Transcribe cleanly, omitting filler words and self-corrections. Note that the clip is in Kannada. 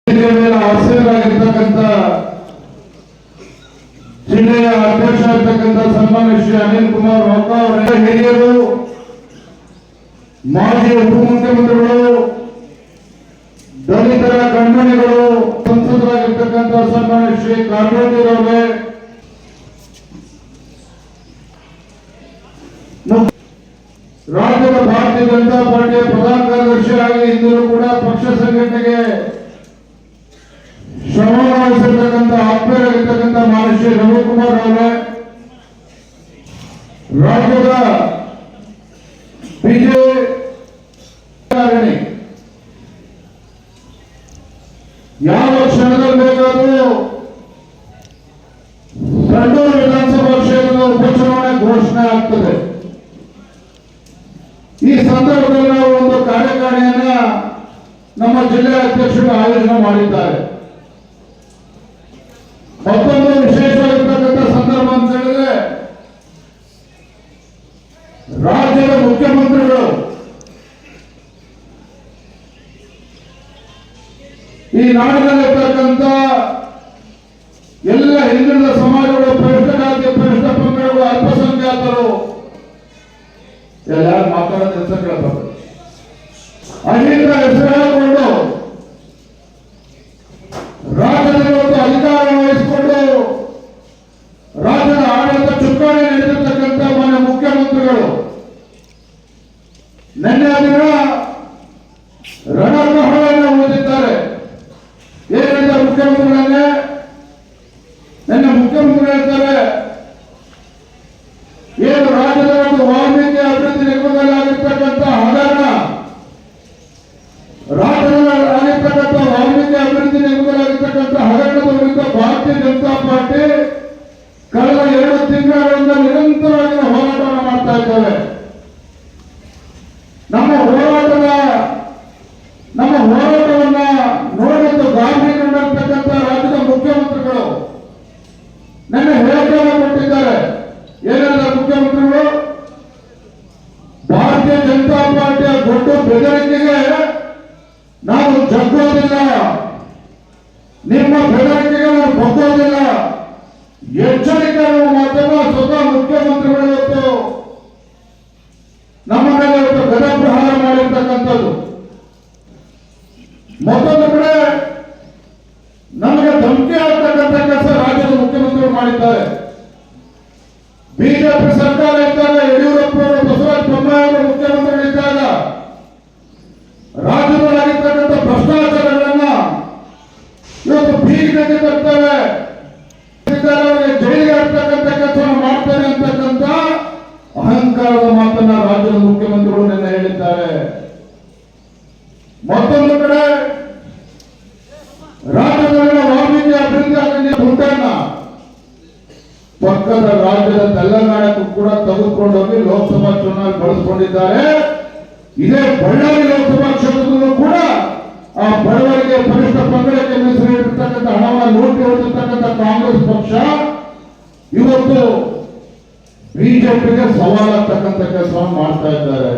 ಆಸೆಯಾಗಿರ್ತಕ್ಕಂಥ ಜಿಲ್ಲೆಯ ಅಧ್ಯಕ್ಷ ಆಗಿರ್ತಕ್ಕಂಥ ಸನ್ಮಾನ್ಯ ಶ್ರೀ ಅನಿಲ್ ಕುಮಾರ್ ಹೊಕ್ಕ ಅವರ ಹಿರಿಯರು, ಮಾಜಿ ಉಪಮುಖ್ಯಮಂತ್ರಿಗಳು, ದಲಿತರ ಕಣ್ಮಣಿಗಳು, ಸಂಸದರಾಗಿರ್ತಕ್ಕಂಥ ಸನ್ಮಾನ್ಯ ಶ್ರೀ ಕಾರಜೋಳ ಅವರೇ, ರಾಜ್ಯದ ಭಾರತೀಯ ಜನತಾ ಪಾರ್ಟಿಯ ಪ್ರಧಾನ ಕಾರ್ಯದರ್ಶಿಯಾಗಿ ಇಂದು ಕೂಡ ಪಕ್ಷ ಸಂಘಟನೆಗೆ ಶ್ರಮವಹಿಸಿರ್ತಕ್ಕಂಥ ಆತ್ಮೀಯರಾಗಿರ್ತಕ್ಕಂಥ ಮಾನ್ಯ ಶ್ರೀ ರವಿಕುಮಾರ್ ಅವರೇ, ರಾಜ್ಯದ ಬಿಜೆಪಿ ಯಾವ ಕ್ಷಣದಲ್ಲಿ ಬೇಕಾದರೂ ಸಂಡೂರು ವಿಧಾನಸಭಾ ಕ್ಷೇತ್ರದ ಉಪಚುನಾವಣೆ ಘೋಷಣೆ ಆಗ್ತದೆ. ಈ ಸಂದರ್ಭದಲ್ಲಿ ನಾವು ಒಂದು ಕಾರ್ಯಕಾರಿಣಿಯನ್ನ ನಮ್ಮ ಜಿಲ್ಲೆಯ ಅಧ್ಯಕ್ಷರು ಆಯೋಜನೆ ಮಾಡಿದ್ದಾರೆ. ಮತ್ತೊಂದು ವಿಶೇಷವಾಗಿರ್ತಕ್ಕಂಥ ಸಂದರ್ಭ ಅಂತ ಹೇಳಿದ್ರೆ, ರಾಜ್ಯದ ಮುಖ್ಯಮಂತ್ರಿಗಳು ಈ ನಾಡಿನಲ್ಲಿರ್ತಕ್ಕಂಥ ಎಲ್ಲ ಹಿಂದುಳಿದ ಸಮಾಜಗಳು, ಪರಿಷ್ಠ ಜಾತಿ, ಪರಿಷ್ಠ ಪಂಗಡಗಳು, ಅಲ್ಪಸಂಖ್ಯಾತರು ಎಲ್ಲ ಮಾತಾಡೋದು ಹೆಸರು ಕೇಳಬೇಕು. ಅಲ್ಲಿಂದ ಹೆಸರು ಹೇಳಿಕೊಂಡು ರಾಜ್ಯದಲ್ಲಿ ಒಂದು ಅಧಿಕಾರ ವಹಿಸಿಕೊಂಡು ರಾಜ್ಯದ ಆಡಳಿತ ಚುಕ್ಕಾಣಿ ನಡೆದಿರ್ತಕ್ಕಂಥ ಮಾನ್ಯ ಮುಖ್ಯಮಂತ್ರಿಗಳು ನಿನ್ನೆ ದಿನ ರಣಕಹಳವನ್ನು ಓದಿದ್ದಾರೆ. ಏನಿದೆ ಮುಖ್ಯಮಂತ್ರಿಗಳನ್ನೇ ನಿನ್ನೆ ಮುಖ್ಯಮಂತ್ರಿಗಳು ಹೇಳ್ತಾರೆ, ಏನು ರಾಜ್ಯದ ಒಂದು ವಾಲ್ಮೀಕಿ ಅಭಿವೃದ್ಧಿ ನಿಗಮದಲ್ಲಿ ಆಗಿರ್ತಕ್ಕಂಥ ಹಗರಣ, ರಾಜ್ಯದಲ್ಲಿ ಆಗಿರ್ತಕ್ಕಂಥ ವಾಲ್ಮೀಕಿ ಅಭಿವೃದ್ಧಿ ನಿಗಮದಲ್ಲಿ ಆಗಿರ್ತಕ್ಕಂಥ ಹಗರಣದ ವಿರುದ್ಧ ಭಾರತೀಯ ಜನತಾ ಪಾರ್ಟಿ ಕಳೆದ 2 ತಿಂಗಳಿಂದ ನಿರಂತರವಾಗಿ ಹೋರಾಟವನ್ನು ಮಾಡ್ತಾ ಇದ್ದೇವೆ. ನಮ್ಮ ಹೋರಾಟವನ್ನ ನೋಡಿದ್ದು ಗಾಂಭೀರ್ಯಗೊಂಡಿರ್ತಕ್ಕಂಥ ರಾಜ್ಯದ ಮುಖ್ಯಮಂತ್ರಿಗಳು ನನ್ನ ಹೇಳಿಕೆಯನ್ನು ಕೊಟ್ಟಿದ್ದಾರೆ. ಏನಿದೆ ಮುಖ್ಯಮಂತ್ರಿಗಳು, ಭಾರತೀಯ ಜನತಾ ಪಾರ್ಟಿಯ ದೊಡ್ಡ ಬೆದರಿಕೆಗೆ ನಾವು ಜಗ್ಗೋದಿಲ್ಲ, ನಿಮ್ಮ ಬೆದರಿಕೆಗೆ ನಾವು ಬಗ್ಗೋದಿಲ್ಲ, ಎಚ್ಚರಿಕೆ ಮಾಧ್ಯಮ ಸ್ವತಃ ಮುಖ್ಯಮಂತ್ರಿಗಳು ಇವತ್ತು ನಮ್ಮ ಮೇಲೆ ಇವತ್ತು ಗದ ಪ್ರಹಾರ ಮಾಡಿರ್ತಕ್ಕಂಥದ್ದು. ಮತ್ತೊಂದು ಕಡೆ ನಮಗೆ ಧಮಕಿ ಆಗ್ತಕ್ಕಂಥ ಕೆಲಸ ರಾಜ್ಯದ ಮುಖ್ಯಮಂತ್ರಿಗಳು ಮಾಡಿದ್ದಾರೆ. ಬಿಜೆಪಿ ಸರ್ಕಾರ ಇದ್ದಾಗ ಯಡಿಯೂರಪ್ಪ ಅವರು, ಬಸವರಾಜ ಬೊಮ್ಮಾಯಿ ಅವರು ಮುಖ್ಯಮಂತ್ರಿಗಳಿದ್ದಾಗ ರಾಜ್ಯದಲ್ಲಾಗಿರ್ತಕ್ಕಂಥ ಭ್ರಷ್ಟಾಚಾರಗಳನ್ನ ಇವತ್ತು ಬೀದಿಗೆ ತರ್ತೇವೆ, ಜೈಲಿಗೆ ಹಾಕ್ತಕ್ಕಂಥ ಕೆಲಸವನ್ನು ಮಾಡ್ತೇವೆ ಅಂತಕ್ಕಂಥ ಅಹಂಕಾರದ ಮಾತನ್ನ ರಾಜ್ಯದ ಮುಖ್ಯಮಂತ್ರಿಗಳು ನಿನ್ನೆ ಹೇಳಿದ್ದಾರೆ. ಮತ್ತೊಂದು ಕಡೆ ರಾಜ್ಯದಲ್ಲಿನ ವಾಲ್ಮೀಕಿ ಅಭಿವೃದ್ಧಿ ದುಡ್ಡನ್ನ ಪಕ್ಕದ ರಾಜ್ಯದ ತೆಲಂಗಾಣಕ್ಕೂ ಕೂಡ ತೆಗೆದುಕೊಂಡೋಗಿ ಲೋಕಸಭಾ ಚುನಾವಣೆ ಬಳಸಿಕೊಂಡಿದ್ದಾರೆ. ಇದೇ ಬಳ್ಳಾರಿ ಲೋಕಸಭಾ ಕ್ಷೇತ್ರದಲ್ಲೂ ಕೂಡ ಆ ಬಡವರಿಗೆ, ಪರಿಷ್ಠ ಪಂಗಡಕ್ಕೆ ಮೀಸಲಿಟ್ಟಿರ್ತಕ್ಕಂಥ ಹಣವನ್ನು ಲೂಟಿ ಹೊಡೆದಿರ್ತಕ್ಕಂಥ ಕಾಂಗ್ರೆಸ್ ಪಕ್ಷ ಇವತ್ತು ಬಿಜೆಪಿಗೆ ಸವಾಲಾಗ್ತಕ್ಕಂಥ ಕೆಲಸವನ್ನು ಮಾಡ್ತಾ ಇದ್ದಾರೆ.